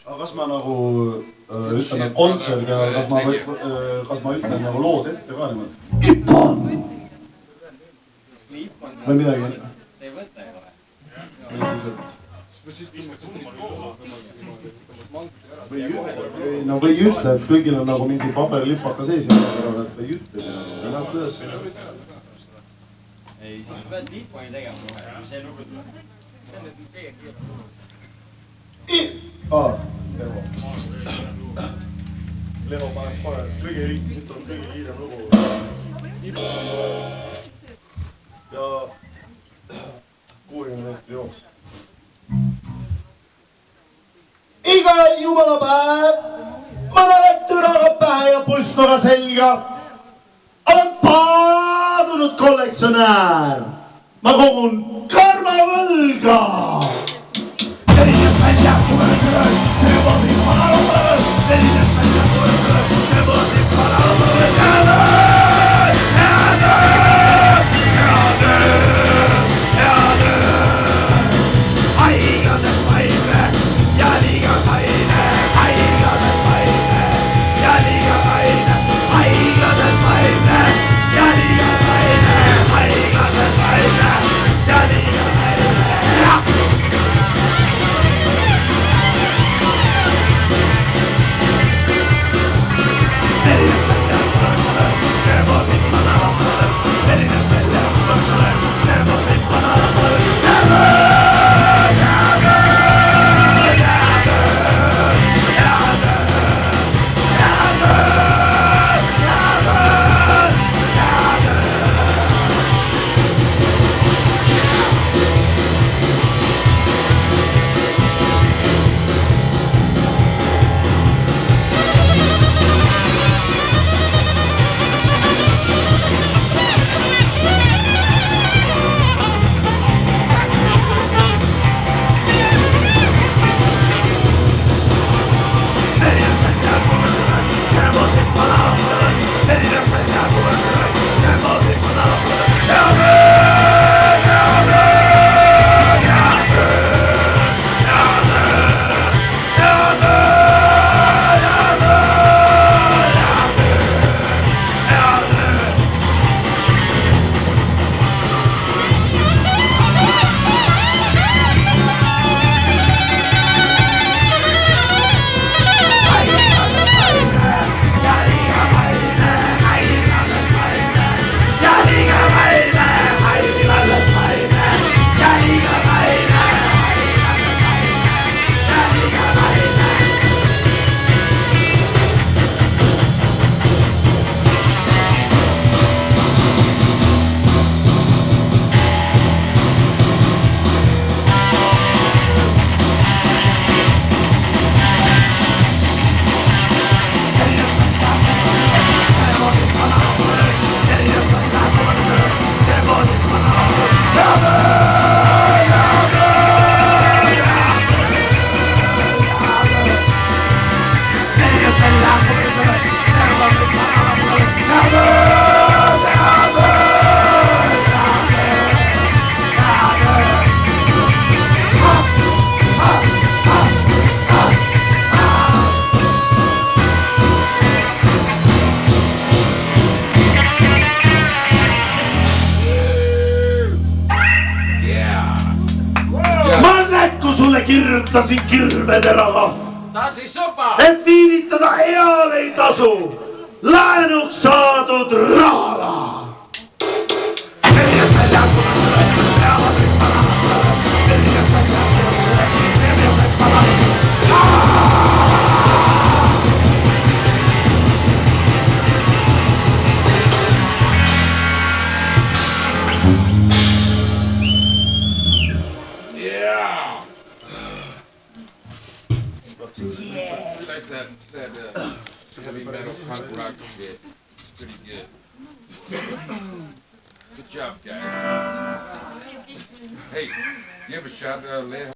aga kas ma nagu ütlen kontserdil, kas ma ütlen nagu lood ette ka niimoodi? Ippon! Või midagi? Ei võta ei ole. No või ei ütle, et kõigil on nagu mingi paberilipaka sees ja või ei ütle. Ei, siis pead liiponi tegema kohe, kui see lugu tuleb. See on nüüd kõige kiirem lugu. Leho paneb kõige kiirem lugu. Ja 60 meetri jooks. Iga jumalapäev ma lähen türaga pähe ja pustuga selga. Olen paadunud kollektsionäär. Ma kogun karmavõlga. Kirjutasin kirveteraga, et viivitada eal ei tasu laenuks saadud rahale. You like that heavy metal punk rock shit. It's pretty good. Good job, guys. Hey, do you have a shot, Leah?